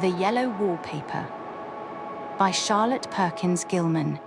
The Yellow Wallpaper by Charlotte Perkins Gilman.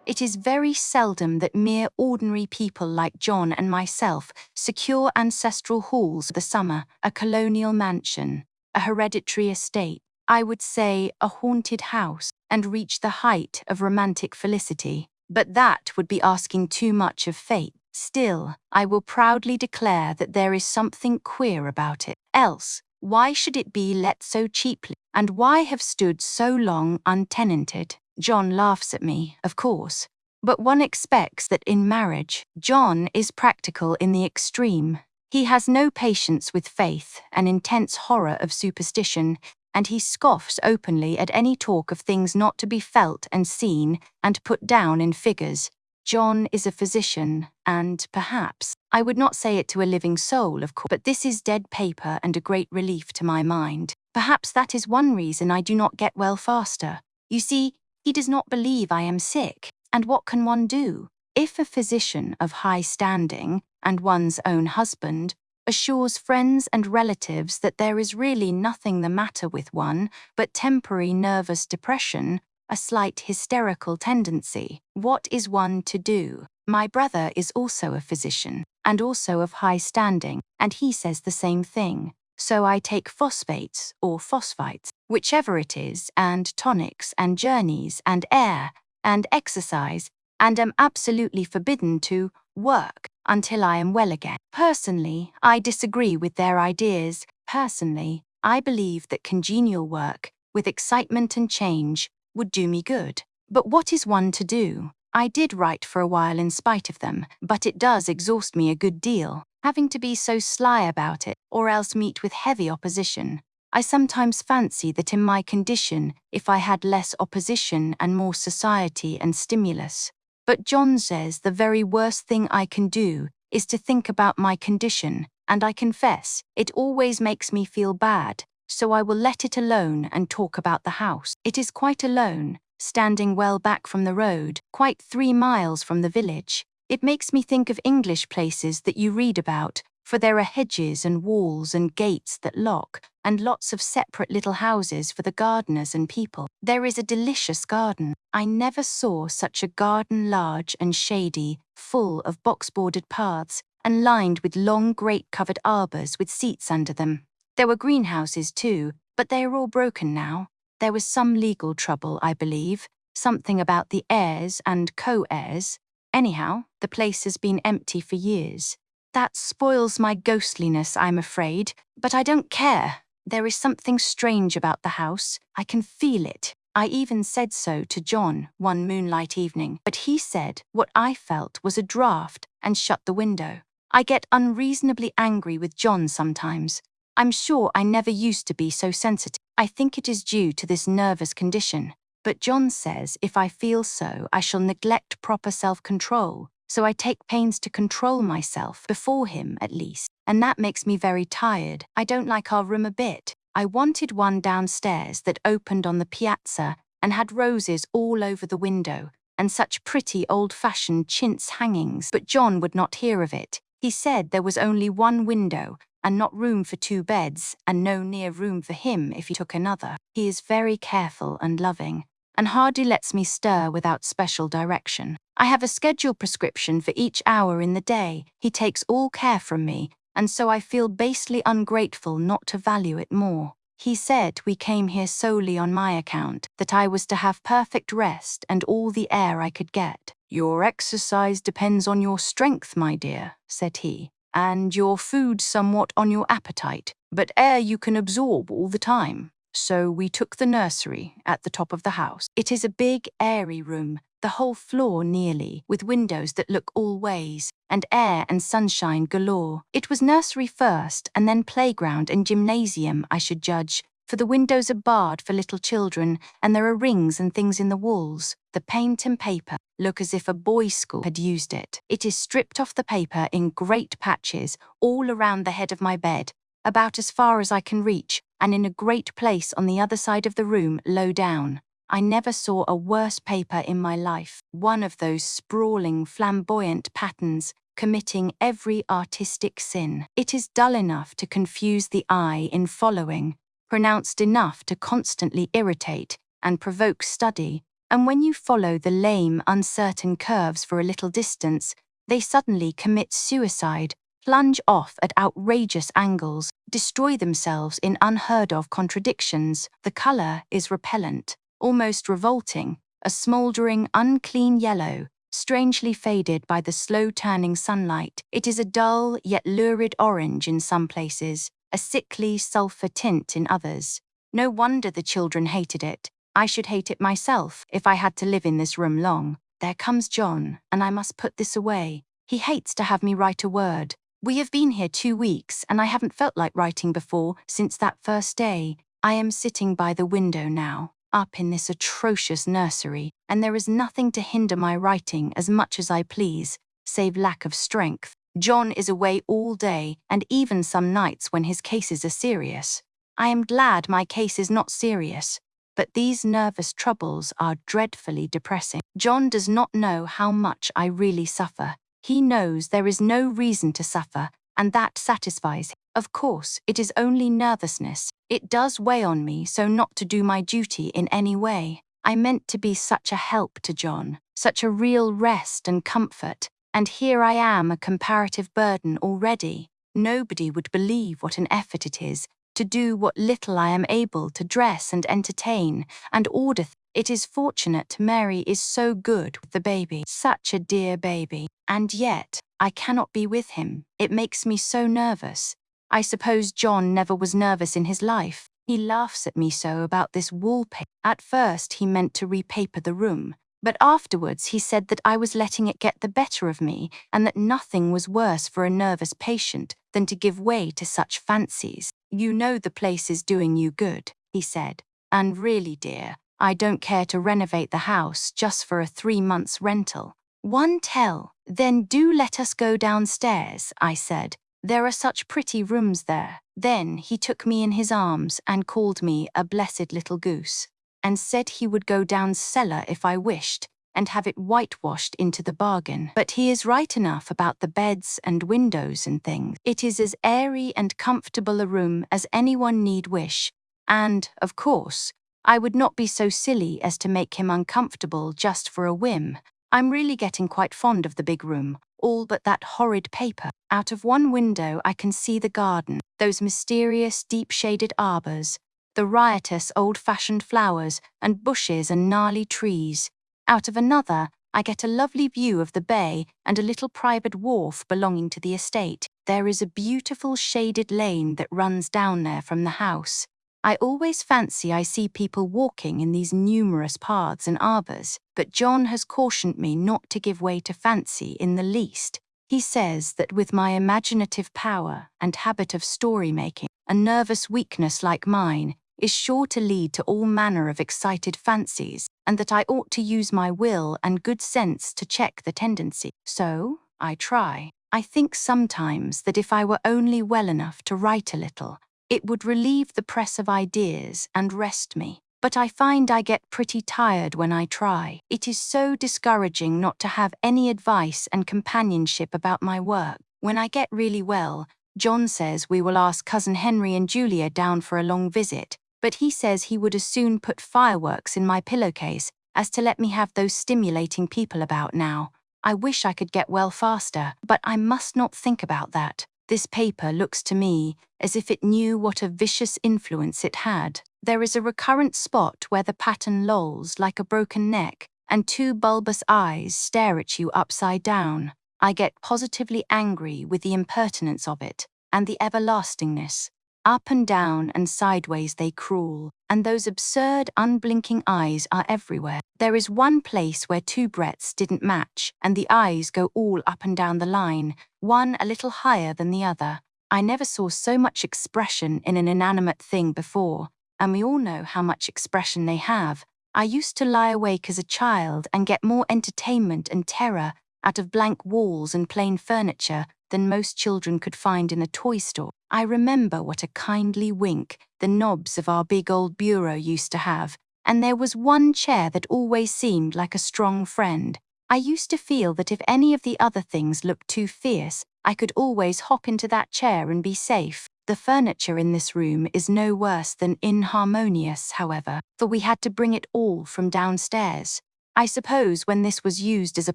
It is very seldom that mere ordinary people like John and myself secure ancestral halls for the summer, a colonial mansion, a hereditary estate, I would say a haunted house, and reach the height of romantic felicity. But that would be asking too much of fate. Still, I will proudly declare that there is something queer about it. Else, why should it be let so cheaply? And why have stood so long untenanted? John laughs at me, of course. But one expects that in marriage, John is practical in the extreme. He has no patience with faith, an intense horror of superstition, and he scoffs openly at any talk of things not to be felt and seen and put down in figures. John is a physician, and perhaps, I would not say it to a living soul, of course, but this is dead paper and a great relief to my mind. Perhaps that is one reason I do not get well faster. You see, he does not believe I am sick, and what can one do? If a physician of high standing, and one's own husband, assures friends and relatives that there is really nothing the matter with one but temporary nervous depression, a slight hysterical tendency, what is one to do? My brother is also a physician, and also of high standing, and he says the same thing. So I take phosphates or phosphites, whichever it is, and tonics and journeys and air and exercise, and am absolutely forbidden to work until I am well again. Personally, I disagree with their ideas. Personally, I believe that congenial work, with excitement and change, would do me good. But what is one to do? I did write for a while in spite of them, but it does exhaust me a good deal, having to be so sly about it, or else meet with heavy opposition. I sometimes fancy that in my condition, if I had less opposition and more society and stimulus. But John says the very worst thing I can do is to think about my condition, and I confess, it always makes me feel bad, so I will let it alone and talk about the house. It is quite alone, standing well back from the road, quite 3 miles from the village. It makes me think of English places that you read about, for there are hedges and walls and gates that lock, and lots of separate little houses for the gardeners and people. There is a delicious garden. I never saw such a garden, large and shady, full of box-bordered paths, and lined with long grate-covered arbors with seats under them. There were greenhouses too, but they are all broken now. There was some legal trouble, I believe, something about the heirs and co-heirs. Anyhow, the place has been empty for years. That spoils my ghostliness, I'm afraid, but I don't care. There is something strange about the house. I can feel it. I even said so to John one moonlight evening, but he said what I felt was a draught and shut the window. I get unreasonably angry with John sometimes. I'm sure I never used to be so sensitive. I think it is due to this nervous condition. But John says if I feel so, I shall neglect proper self-control, so I take pains to control myself, before him at least. And that makes me very tired. I don't like our room a bit. I wanted one downstairs that opened on the piazza and had roses all over the window, and such pretty old-fashioned chintz hangings, but John would not hear of it. He said there was only one window, and not room for 2 beds, and no near room for him if he took another. He is very careful and loving, and hardly lets me stir without special direction. I have a scheduled prescription for each hour in the day. He takes all care from me, and so I feel basely ungrateful not to value it more. He said we came here solely on my account, that I was to have perfect rest and all the air I could get. Your exercise depends on your strength, my dear, said he, and your food somewhat on your appetite, but air you can absorb all the time. So we took the nursery at the top of the house. It is a big, airy room, the whole floor nearly, with windows that look all ways, and air and sunshine galore. It was nursery first, and then playground and gymnasium, I should judge, for the windows are barred for little children, and there are rings and things in the walls. The paint and paper look as if a boys' school had used it. It is stripped off the paper in great patches, all around the head of my bed, about as far as I can reach, and in a great place on the other side of the room, low down. I never saw a worse paper in my life. One of those sprawling, flamboyant patterns, committing every artistic sin. It is dull enough to confuse the eye in following, pronounced enough to constantly irritate and provoke study, and when you follow the lame, uncertain curves for a little distance, they suddenly commit suicide, plunge off at outrageous angles, destroy themselves in unheard-of contradictions. The color is repellent, almost revolting, a smoldering, unclean yellow, strangely faded by the slow-turning sunlight. It is a dull yet lurid orange in some places, a sickly sulfur tint in others. No wonder the children hated it. I should hate it myself if I had to live in this room long. There comes John, and I must put this away. He hates to have me write a word. We have been here 2 weeks, and I haven't felt like writing before since that first day. I am sitting by the window now, up in this atrocious nursery, and there is nothing to hinder my writing as much as I please, save lack of strength. John is away all day, and even some nights when his cases are serious. I am glad my case is not serious, but these nervous troubles are dreadfully depressing. John does not know how much I really suffer. He knows there is no reason to suffer, and that satisfies him. Of course, it is only nervousness. It does weigh on me so not to do my duty in any way. I meant to be such a help to John, such a real rest and comfort, and here I am a comparative burden already. Nobody would believe what an effort it is to do what little I am able to dress and entertain and order. It is fortunate Mary is so good with the baby, such a dear baby, and yet I cannot be with him. It makes me so nervous. I suppose John never was nervous in his life. He laughs at me so about this wallpaper. At first he meant to repaper the room, but afterwards he said that I was letting it get the better of me and that nothing was worse for a nervous patient than to give way to such fancies. You know the place is doing you good, he said, and really, dear, I don't care to renovate the house just for a 3 months rental. One tell, then do let us go downstairs, I said. There are such pretty rooms there. Then he took me in his arms and called me a blessed little goose, and said he would go down cellar if I wished, and have it whitewashed into the bargain. But he is right enough about the beds and windows and things. It is as airy and comfortable a room as anyone need wish, and, of course, I would not be so silly as to make him uncomfortable just for a whim. I'm really getting quite fond of the big room, all but that horrid paper. Out of one window I can see the garden, those mysterious deep-shaded arbors, the riotous old-fashioned flowers and bushes and gnarly trees. Out of another, I get a lovely view of the bay and a little private wharf belonging to the estate. There is a beautiful shaded lane that runs down there from the house. I always fancy I see people walking in these numerous paths and arbors, but John has cautioned me not to give way to fancy in the least. He says that with my imaginative power and habit of story-making, a nervous weakness like mine is sure to lead to all manner of excited fancies, and that I ought to use my will and good sense to check the tendency. So, I try. I think sometimes that if I were only well enough to write a little, it would relieve the press of ideas and rest me. But I find I get pretty tired when I try. It is so discouraging not to have any advice and companionship about my work. When I get really well, John says we will ask Cousin Henry and Julia down for a long visit, but he says he would as soon put fireworks in my pillowcase as to let me have those stimulating people about now. I wish I could get well faster, but I must not think about that. This paper looks to me as if it knew what a vicious influence it had. There is a recurrent spot where the pattern lolls like a broken neck, and 2 bulbous eyes stare at you upside down. I get positively angry with the impertinence of it, and the everlastingness. Up and down and sideways they crawl, and those absurd unblinking eyes are everywhere. There is one place where 2 breadths didn't match, and the eyes go all up and down the line, one a little higher than the other. I never saw so much expression in an inanimate thing before, and we all know how much expression they have. I used to lie awake as a child and get more entertainment and terror out of blank walls and plain furniture than most children could find in a toy store. I remember what a kindly wink the knobs of our big old bureau used to have, and there was one chair that always seemed like a strong friend. I used to feel that if any of the other things looked too fierce, I could always hop into that chair and be safe. The furniture in this room is no worse than inharmonious, however, for we had to bring it all from downstairs. I suppose when this was used as a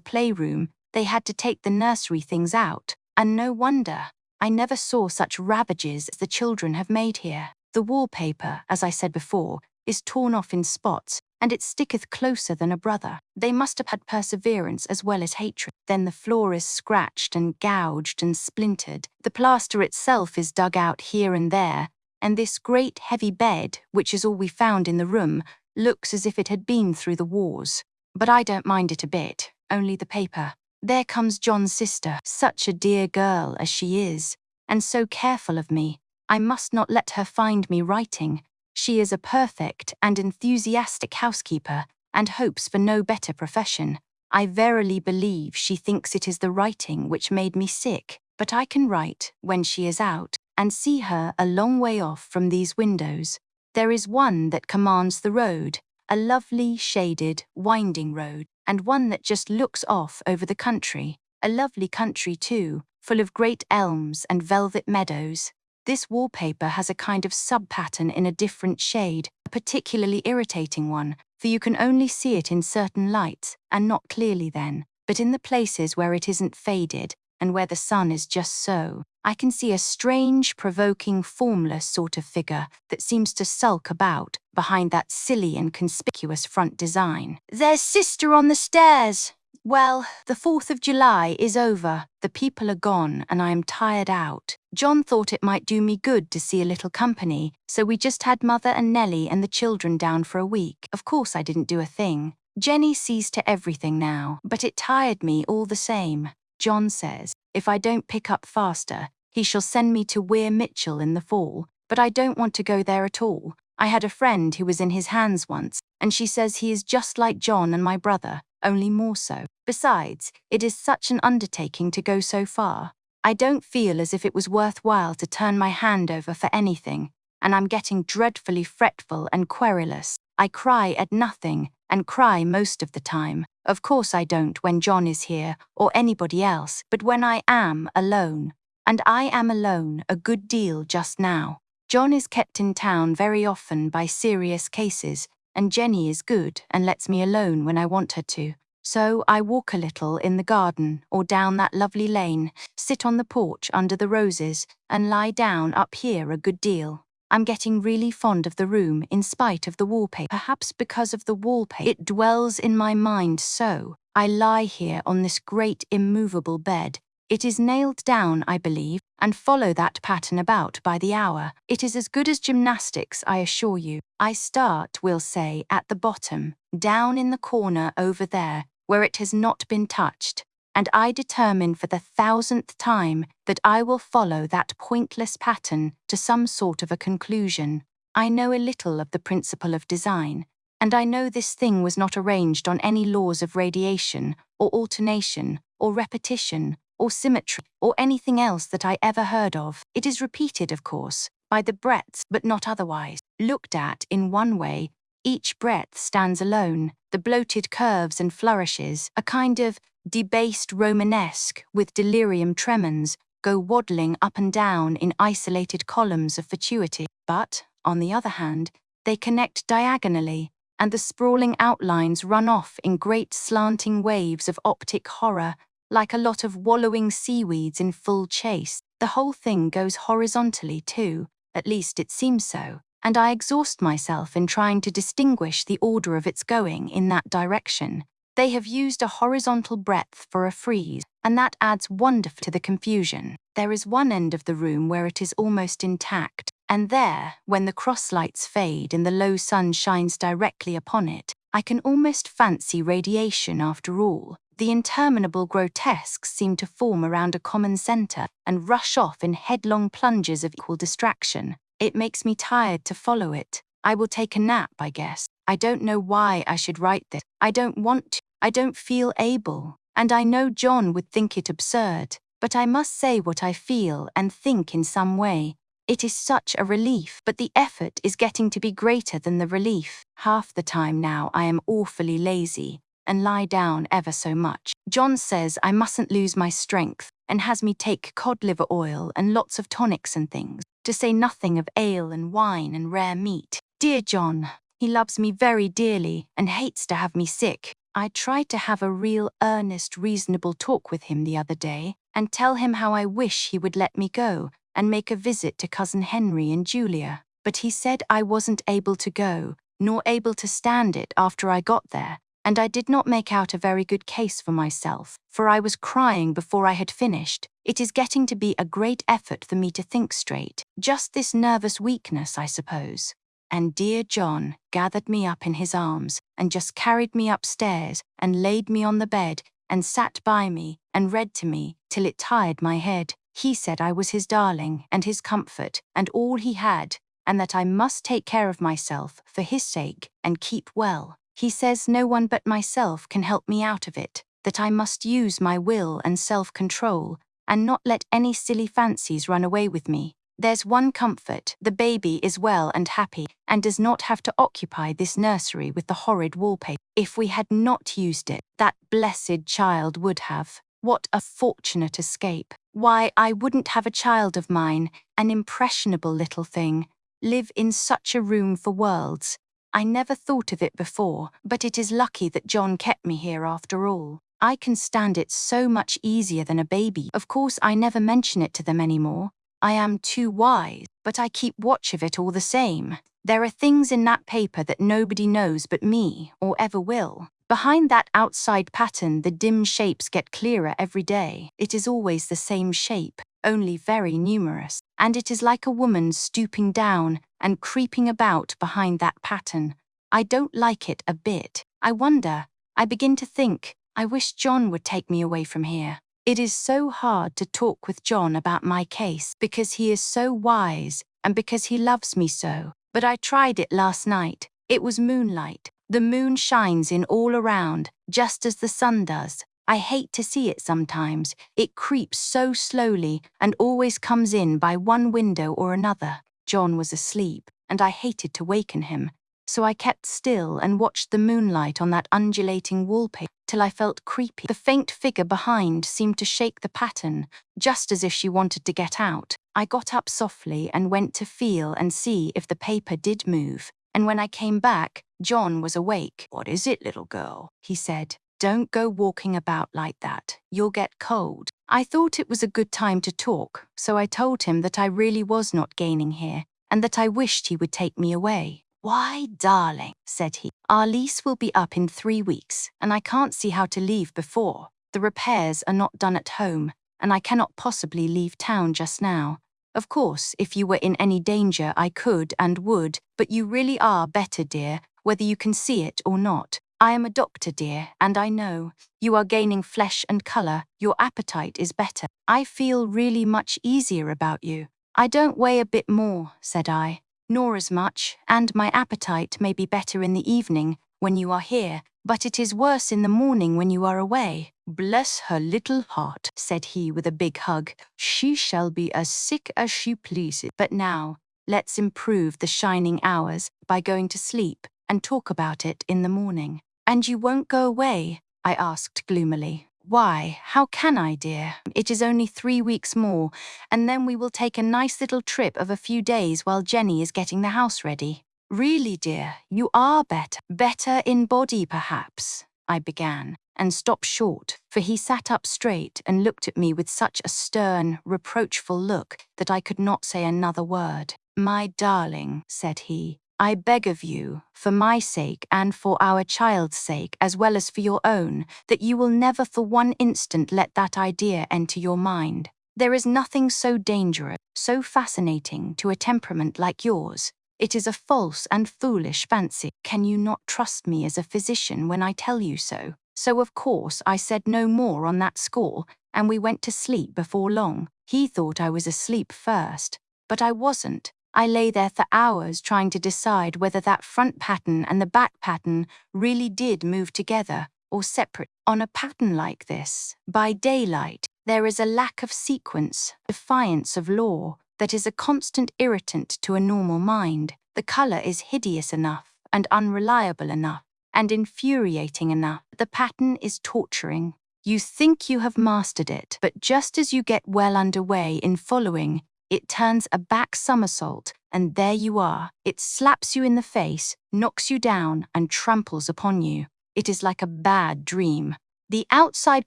playroom, they had to take the nursery things out, and no wonder. I never saw such ravages as the children have made here. The wallpaper, as I said before, is torn off in spots, and it sticketh closer than a brother. They must have had perseverance as well as hatred. Then the floor is scratched and gouged and splintered. The plaster itself is dug out here and there, and this great heavy bed, which is all we found in the room, looks as if it had been through the wars. But I don't mind it a bit, only the paper. There comes John's sister, such a dear girl as she is, and so careful of me. I must not let her find me writing. She is a perfect and enthusiastic housekeeper, and hopes for no better profession. I verily believe she thinks it is the writing which made me sick, but I can write when she is out, and see her a long way off from these windows. There is one that commands the road, a lovely, shaded, winding road, and one that just looks off over the country, a lovely country too, full of great elms and velvet meadows. This wallpaper has a kind of sub-pattern in a different shade, a particularly irritating one, for you can only see it in certain lights, and not clearly then, but in the places where it isn't faded, and where the sun is just so, I can see a strange, provoking, formless sort of figure that seems to sulk about behind that silly and conspicuous front design. There's sister on the stairs! Well, the 4th of July is over, the people are gone, and I am tired out. John thought it might do me good to see a little company, so we just had Mother and Nellie and the children down for a week. Of course I didn't do a thing. Jenny sees to everything now, but it tired me all the same. John says, if I don't pick up faster, he shall send me to Weir Mitchell in the fall, but I don't want to go there at all. I had a friend who was in his hands once, and she says he is just like John and my brother, only more so. Besides, it is such an undertaking to go so far. I don't feel as if it was worthwhile to turn my hand over for anything, and I'm getting dreadfully fretful and querulous. I cry at nothing, and cry most of the time. Of course I don't when John is here, or anybody else, but when I am alone. And I am alone a good deal just now. John is kept in town very often by serious cases, and Jenny is good and lets me alone when I want her to. So I walk a little in the garden or down that lovely lane, sit on the porch under the roses, and lie down up here a good deal. I'm getting really fond of the room in spite of the wallpaper. Perhaps because of the wallpaper, it dwells in my mind so. I lie here on this great immovable bed. It is nailed down, I believe, and follow that pattern about by the hour. It is as good as gymnastics, I assure you. I start, we'll say, at the bottom, down in the corner over there, where it has not been touched, and I determine for the 1000th time that I will follow that pointless pattern to some sort of a conclusion. I know a little of the principle of design, and I know this thing was not arranged on any laws of radiation, or alternation, or repetition, or symmetry, or anything else that I ever heard of. It is repeated, of course, by the breadths, but not otherwise. Looked at in one way, each breadth stands alone. The bloated curves and flourishes, a kind of debased Romanesque with delirium tremens, go waddling up and down in isolated columns of fatuity. But, on the other hand, they connect diagonally, and the sprawling outlines run off in great slanting waves of optic horror, like a lot of wallowing seaweeds in full chase. The whole thing goes horizontally too, at least it seems so, and I exhaust myself in trying to distinguish the order of its going in that direction. They have used a horizontal breadth for a frieze, and that adds wonderfully to the confusion. There is one end of the room where it is almost intact, and there, when the cross-lights fade and the low sun shines directly upon it, I can almost fancy radiation after all. The interminable grotesques seem to form around a common centre and rush off in headlong plunges of equal distraction. It makes me tired to follow it. I will take a nap, I guess. I don't know why I should write this. I don't want to. I don't feel able. And I know John would think it absurd. But I must say what I feel and think in some way. It is such a relief, but the effort is getting to be greater than the relief. Half the time now I am awfully lazy, and lie down ever so much. John says I mustn't lose my strength, and has me take cod liver oil and lots of tonics and things. to say nothing of ale and wine and rare meat. Dear John, he loves me very dearly and hates to have me sick. I tried to have a real earnest, reasonable talk with him the other day and tell him how I wish he would let me go and make a visit to Cousin Henry and Julia. But he said I wasn't able to go, nor able to stand it after I got there, and I did not make out a very good case for myself, for I was crying before I had finished. It is getting to be a great effort for me to think straight. Just this nervous weakness, I suppose. And dear John gathered me up in his arms and just carried me upstairs and laid me on the bed and sat by me and read to me till it tired my head. He said I was his darling and his comfort and all he had, and that I must take care of myself for his sake and keep well. He says no one but myself can help me out of it, that I must use my will and self-control and not let any silly fancies run away with me. There's one comfort, the baby is well and happy and does not have to occupy this nursery with the horrid wallpaper. If we had not used it, that blessed child would have. What a fortunate escape. Why, I wouldn't have a child of mine, an impressionable little thing, live in such a room for worlds. I never thought of it before, but it is lucky that John kept me here after all. I can stand it so much easier than a baby. Of course, I never mention it to them anymore. I am too wise, but I keep watch of it all the same. There are things in that paper that nobody knows but me, or ever will. Behind that outside pattern, the dim shapes get clearer every day. It is always the same shape, only very numerous, and it is like a woman stooping down and creeping about behind that pattern. I don't like it a bit. I begin to think, I wish John would take me away from here. It is so hard to talk with John about my case because he is so wise and because he loves me so. But I tried it last night. It was moonlight. The moon shines in all around, just as the sun does. I hate to see it sometimes. It creeps so slowly and always comes in by one window or another. John was asleep, and I hated to waken him. So I kept still and watched the moonlight on that undulating wallpaper till I felt creepy. The faint figure behind seemed to shake the pattern, just as if she wanted to get out. I got up softly and went to feel and see if the paper did move. And when I came back, John was awake. "What is it, little girl?" he said. "Don't go walking about like that. You'll get cold." I thought it was a good time to talk, so I told him that I really was not gaining here, and that I wished he would take me away. "Why, darling," said he, "our lease will be up in 3 weeks, and I can't see how to leave before. The repairs are not done at home, and I cannot possibly leave town just now. Of course, if you were in any danger, I could and would, but you really are better, dear, whether you can see it or not. I am a doctor, dear, and I know. You are gaining flesh and color. Your appetite is better. I feel really much easier about you." "I don't weigh a bit more," said I, "nor as much, and my appetite may be better in the evening when you are here, but it is worse in the morning when you are away." "Bless her little heart," said he with a big hug. "She shall be as sick as she pleases. But now, let's improve the shining hours by going to sleep and talk about it in the morning." "And you won't go away?" I asked gloomily. "Why, how can I, dear? It is only 3 weeks more, and then we will take a nice little trip of a few days while Jenny is getting the house ready." "Really, dear, you are better." "Better in body, perhaps," I began, and stopped short, for he sat up straight and looked at me with such a stern, reproachful look that I could not say another word. "My darling," said he, "I beg of you, for my sake and for our child's sake as well as for your own, that you will never for one instant let that idea enter your mind. There is nothing so dangerous, so fascinating to a temperament like yours. It is a false and foolish fancy. Can you not trust me as a physician when I tell you so?" So of course I said no more on that score, and we went to sleep before long. He thought I was asleep first, but I wasn't. I lay there for hours trying to decide whether that front pattern and the back pattern really did move together or separate. On a pattern like this, by daylight, there is a lack of sequence, defiance of law, that is a constant irritant to a normal mind. The color is hideous enough and unreliable enough and infuriating enough. The pattern is torturing. You think you have mastered it, but just as you get well underway in following, It turns a back somersault, and there you are. It slaps you in the face, knocks you down, and tramples upon you. It is like a bad dream. The outside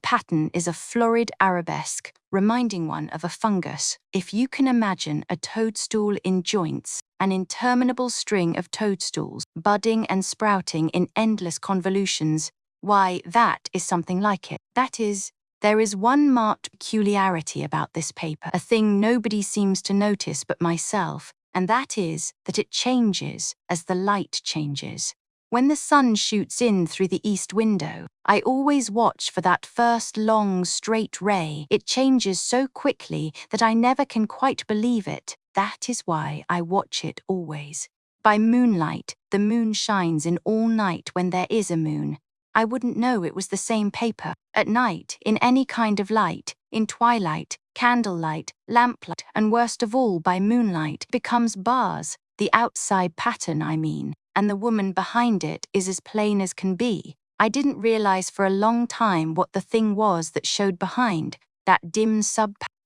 pattern is a florid arabesque, reminding one of a fungus. If you can imagine a toadstool in joints, an interminable string of toadstools, budding and sprouting in endless convolutions, why, that is something like it. That is, there is one marked peculiarity about this paper, a thing nobody seems to notice but myself, and that is that it changes as the light changes. When the sun shoots in through the east window, I always watch for that first long, straight ray. It changes so quickly that I never can quite believe it. That is why I watch it always. By moonlight, the moon shines in all night when there is a moon. I wouldn't know it was the same paper. At night, in any kind of light, in twilight, candlelight, lamplight, and worst of all by moonlight, becomes bars, the outside pattern I mean, and the woman behind it is as plain as can be. I didn't realize for a long time what the thing was that showed behind, that dim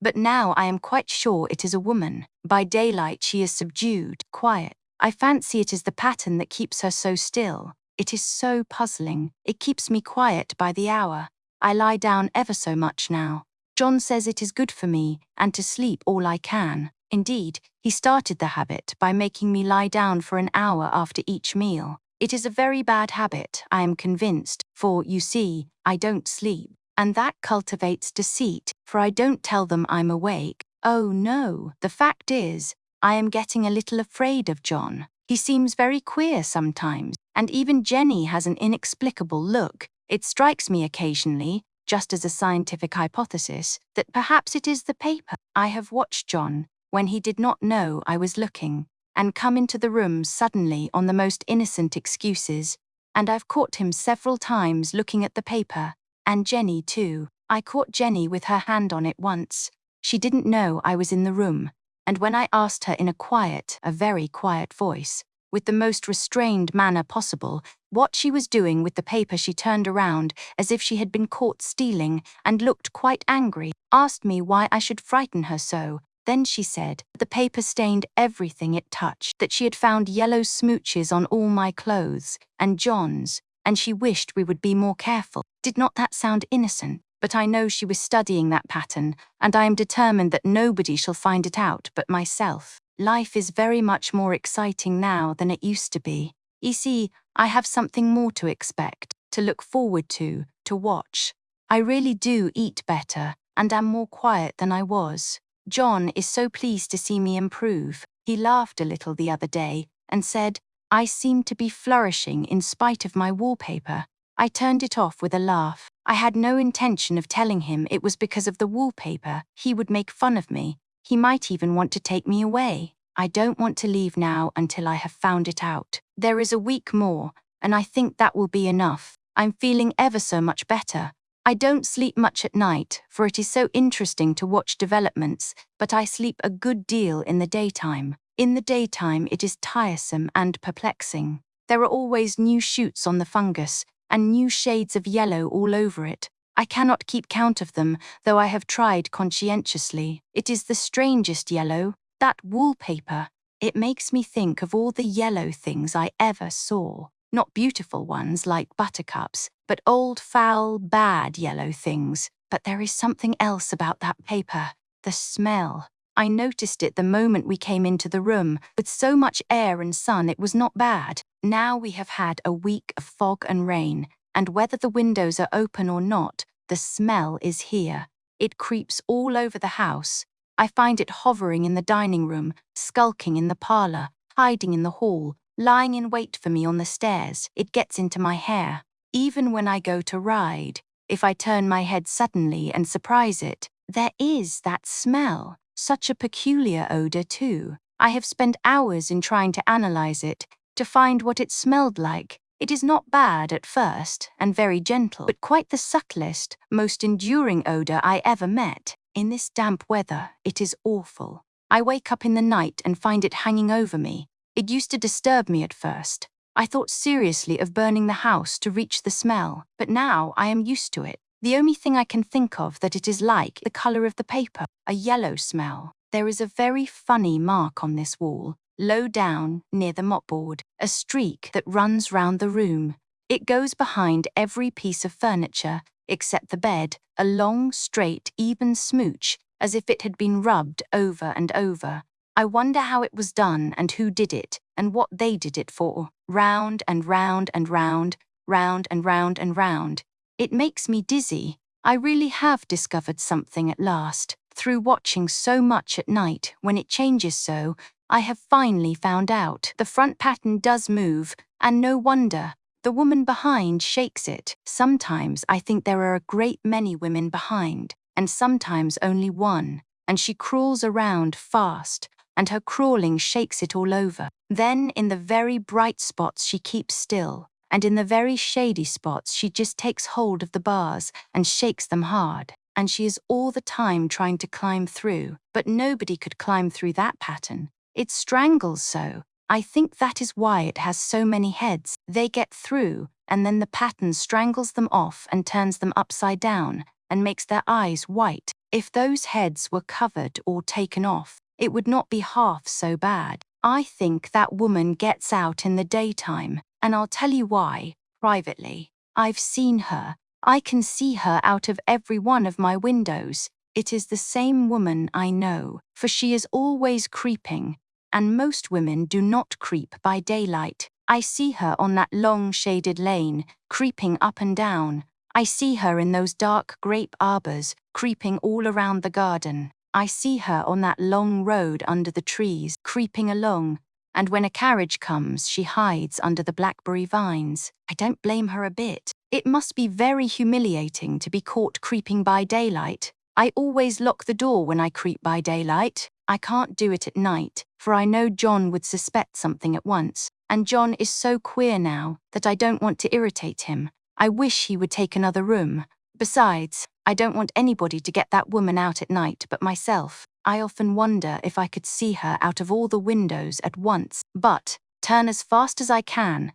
but now I am quite sure it is a woman. By daylight she is subdued, quiet. I fancy it is the pattern that keeps her so still. It is so puzzling. It keeps me quiet by the hour. I lie down ever so much now. John says it is good for me, and to sleep all I can. Indeed, he started the habit by making me lie down for an hour after each meal. It is a very bad habit, I am convinced, for, you see, I don't sleep. And that cultivates deceit, for I don't tell them I'm awake. Oh no, the fact is, I am getting a little afraid of John. He seems very queer sometimes, and even Jenny has an inexplicable look. It strikes me occasionally, just as a scientific hypothesis, that perhaps it is the paper. I have watched John, when he did not know I was looking, and come into the room suddenly on the most innocent excuses, and I've caught him several times looking at the paper, and Jenny too. I caught Jenny with her hand on it once. She didn't know I was in the room, and when I asked her in a very quiet voice, with the most restrained manner possible, what she was doing with the paper, she turned around as if she had been caught stealing and looked quite angry, asked me why I should frighten her so. Then she said the paper stained everything it touched, that she had found yellow smooches on all my clothes, and John's, and she wished we would be more careful. Did not that sound innocent? But I know she was studying that pattern, and I am determined that nobody shall find it out but myself. Life is very much more exciting now than it used to be. You see, I have something more to expect, to look forward to watch. I really do eat better, and am more quiet than I was. John is so pleased to see me improve. He laughed a little the other day, and said, I seem to be flourishing in spite of my wallpaper. I turned it off with a laugh. I had no intention of telling him it was because of the wallpaper. He would make fun of me. He might even want to take me away. I don't want to leave now until I have found it out. There is a week more, and I think that will be enough. I'm feeling ever so much better. I don't sleep much at night, for it is so interesting to watch developments, but I sleep a good deal in the daytime. In the daytime it is tiresome and perplexing. There are always new shoots on the fungus, and new shades of yellow all over it. I cannot keep count of them, though I have tried conscientiously. It is the strangest yellow, that wallpaper. It makes me think of all the yellow things I ever saw. Not beautiful ones like buttercups, but old, foul, bad yellow things. But there is something else about that paper, the smell. I noticed it the moment we came into the room. With so much air and sun, it was not bad. Now we have had a week of fog and rain, and whether the windows are open or not, the smell is here. It creeps all over the house. I find it hovering in the dining room, skulking in the parlor, hiding in the hall, lying in wait for me on the stairs. It gets into my hair. Even when I go to ride, if I turn my head suddenly and surprise it, there is that smell. Such a peculiar odor, too. I have spent hours in trying to analyze it, to find what it smelled like. It is not bad at first, and very gentle, but quite the subtlest, most enduring odor I ever met. In this damp weather, it is awful. I wake up in the night and find it hanging over me. It used to disturb me at first. I thought seriously of burning the house to reach the smell, but now I am used to it. The only thing I can think of that it is like the color of the paper, a yellow smell. There is a very funny mark on this wall, low down near the mopboard, a streak that runs round the room. It goes behind every piece of furniture, except the bed, a long, straight, even smooch, as if it had been rubbed over and over. I wonder how it was done and who did it, and what they did it for. Round and round and round, round and round and round. It makes me dizzy. I really have discovered something at last. Through watching so much at night, when it changes so, I have finally found out. The front pattern does move, and no wonder. The woman behind shakes it. Sometimes I think there are a great many women behind, and sometimes only one, and she crawls around fast, and her crawling shakes it all over. Then in the very bright spots she keeps still, and in the very shady spots she just takes hold of the bars and shakes them hard. And she is all the time trying to climb through, but nobody could climb through that pattern. It strangles so. I think that is why it has so many heads. They get through, and then the pattern strangles them off and turns them upside down, and makes their eyes white. If those heads were covered or taken off, it would not be half so bad. I think that woman gets out in the daytime, and I'll tell you why, privately. I've seen her. I can see her out of every one of my windows. It is the same woman I know, for she is always creeping, and most women do not creep by daylight. I see her on that long shaded lane, creeping up and down. I see her in those dark grape arbors, creeping all around the garden. I see her on that long road under the trees, creeping along, and when a carriage comes, she hides under the blackberry vines. I don't blame her a bit. It must be very humiliating to be caught creeping by daylight. I always lock the door when I creep by daylight. I can't do it at night, for I know John would suspect something at once, and John is so queer now that I don't want to irritate him. I wish he would take another room. Besides, I don't want anybody to get that woman out at night but myself. I often wonder if I could see her out of all the windows at once, but, turn as fast as I can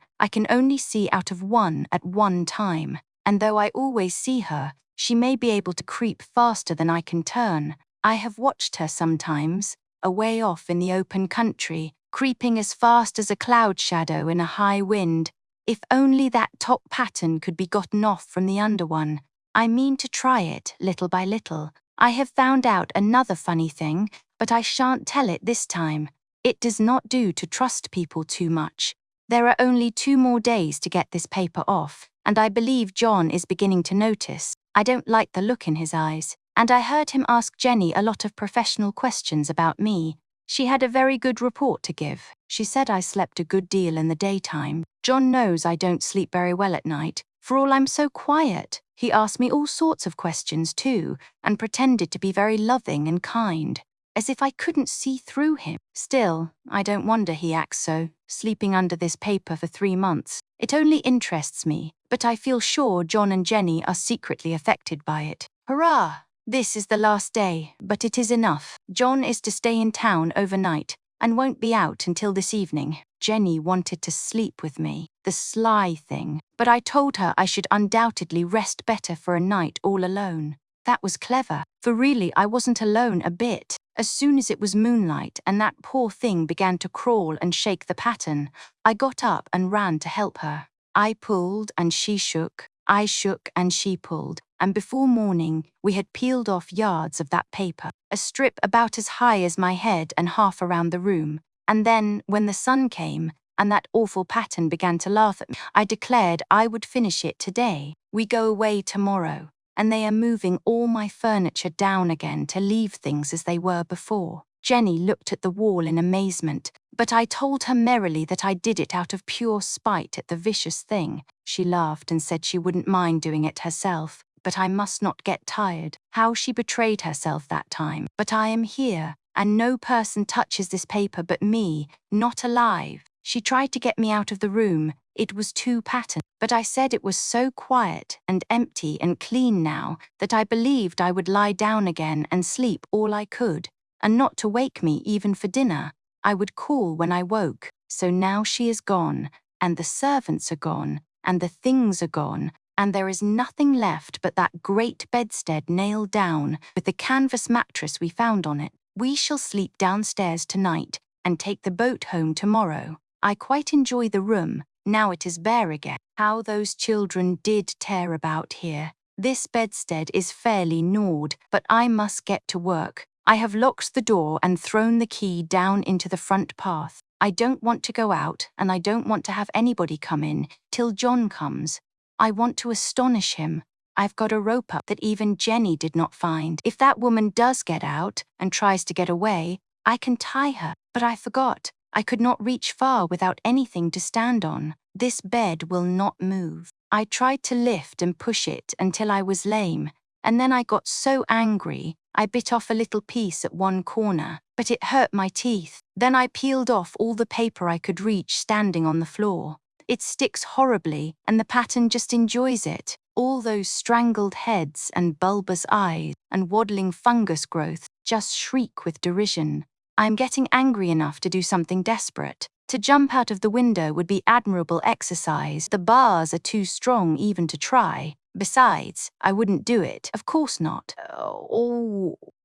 only see out of one at one time, and though I always see her, she may be able to creep faster than I can turn. I have watched her sometimes, away off in the open country, creeping as fast as a cloud shadow in a high wind. If only that top pattern could be gotten off from the under one. I mean to try it, little by little. I have found out another funny thing, but I shan't tell it this time. It does not do to trust people too much. There are only 2 more days to get this paper off, and I believe John is beginning to notice. I don't like the look in his eyes, and I heard him ask Jenny a lot of professional questions about me. She had a very good report to give. She said I slept a good deal in the daytime. John knows I don't sleep very well at night, for all I'm so quiet. He asked me all sorts of questions too, and pretended to be very loving and kind, as if I couldn't see through him. Still, I don't wonder he acts so, sleeping under this paper for 3 months. It only interests me, but I feel sure John and Jenny are secretly affected by it. Hurrah! This is the last day, but it is enough. John is to stay in town overnight, and won't be out until this evening. Jenny wanted to sleep with me, the sly thing, but I told her I should undoubtedly rest better for a night all alone. That was clever, for really I wasn't alone a bit. As soon as it was moonlight and that poor thing began to crawl and shake the pattern, I got up and ran to help her. I pulled and she shook, I shook and she pulled, and before morning we had peeled off yards of that paper, a strip about as high as my head and half around the room. And then, when the sun came, and that awful pattern began to laugh at me, I declared I would finish it today. We go away tomorrow, and they are moving all my furniture down again to leave things as they were before. Jenny looked at the wall in amazement, but I told her merrily that I did it out of pure spite at the vicious thing. She laughed and said she wouldn't mind doing it herself, but I must not get tired. How she betrayed herself that time. But I am here, and no person touches this paper but me, not alive. She tried to get me out of the room. It was too patterned, but I said it was so quiet and empty and clean now that I believed I would lie down again and sleep all I could, and not to wake me even for dinner. I would call when I woke. So now she is gone, and the servants are gone, and the things are gone, and there is nothing left but that great bedstead nailed down with the canvas mattress we found on it. We shall sleep downstairs tonight and take the boat home tomorrow. I quite enjoy the room, now it is bare again. How those children did tear about here. This bedstead is fairly gnawed, but I must get to work. I have locked the door and thrown the key down into the front path. I don't want to go out, and I don't want to have anybody come in till John comes. I want to astonish him. I've got a rope up that even Jenny did not find. If that woman does get out and tries to get away, I can tie her. But I forgot. I could not reach far without anything to stand on. This bed will not move. I tried to lift and push it until I was lame, and then I got so angry, I bit off a little piece at one corner, but it hurt my teeth. Then I peeled off all the paper I could reach standing on the floor. It sticks horribly, and the pattern just enjoys it. All those strangled heads and bulbous eyes and waddling fungus growth just shriek with derision. I'm getting angry enough to do something desperate. To jump out of the window would be admirable exercise. The bars are too strong even to try. Besides, I wouldn't do it. Of course not.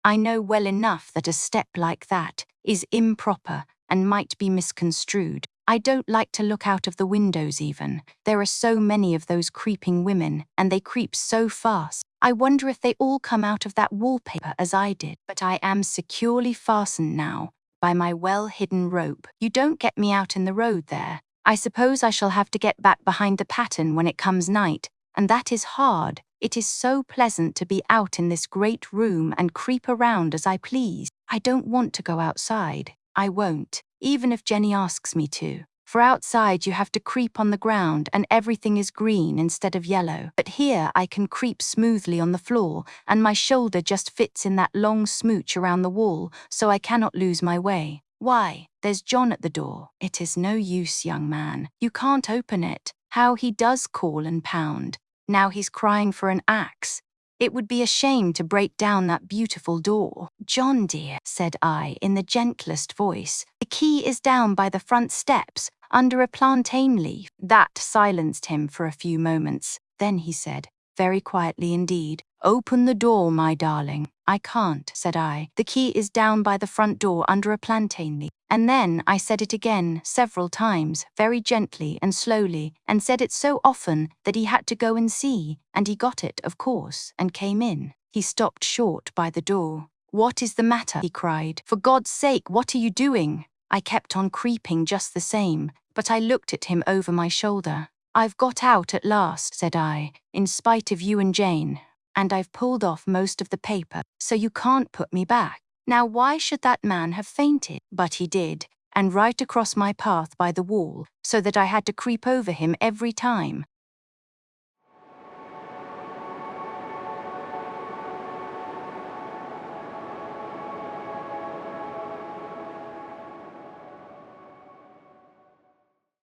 I know well enough that a step like that is improper and might be misconstrued. I don't like to look out of the windows even. There are so many of those creeping women, and they creep so fast. I wonder if they all come out of that wallpaper as I did. But I am securely fastened now by my well-hidden rope. You don't get me out in the road there. I suppose I shall have to get back behind the pattern when it comes night, and that is hard. It is so pleasant to be out in this great room and creep around as I please. I don't want to go outside. I won't, even if Jenny asks me to. For outside you have to creep on the ground and everything is green instead of yellow. But here I can creep smoothly on the floor, and my shoulder just fits in that long smooch around the wall, so I cannot lose my way. Why, there's John at the door. It is no use, young man. You can't open it. How he does call and pound. Now he's crying for an axe. It would be a shame to break down that beautiful door. John dear, said I in the gentlest voice, the key is down by the front steps, under a plantain leaf. That silenced him for a few moments. Then he said, very quietly indeed, open the door, my darling. I can't, said I. The key is down by the front door under a plantain leaf. And then I said it again several times, very gently and slowly, and said it so often that he had to go and see, and he got it, of course, and came in. He stopped short by the door. What is the matter? He cried. For God's sake, what are you doing? I kept on creeping just the same, but I looked at him over my shoulder. I've got out at last, said I, in spite of you and Jane, and I've pulled off most of the paper, so you can't put me back. Now why should that man have fainted? But he did, and right across my path by the wall, so that I had to creep over him every time.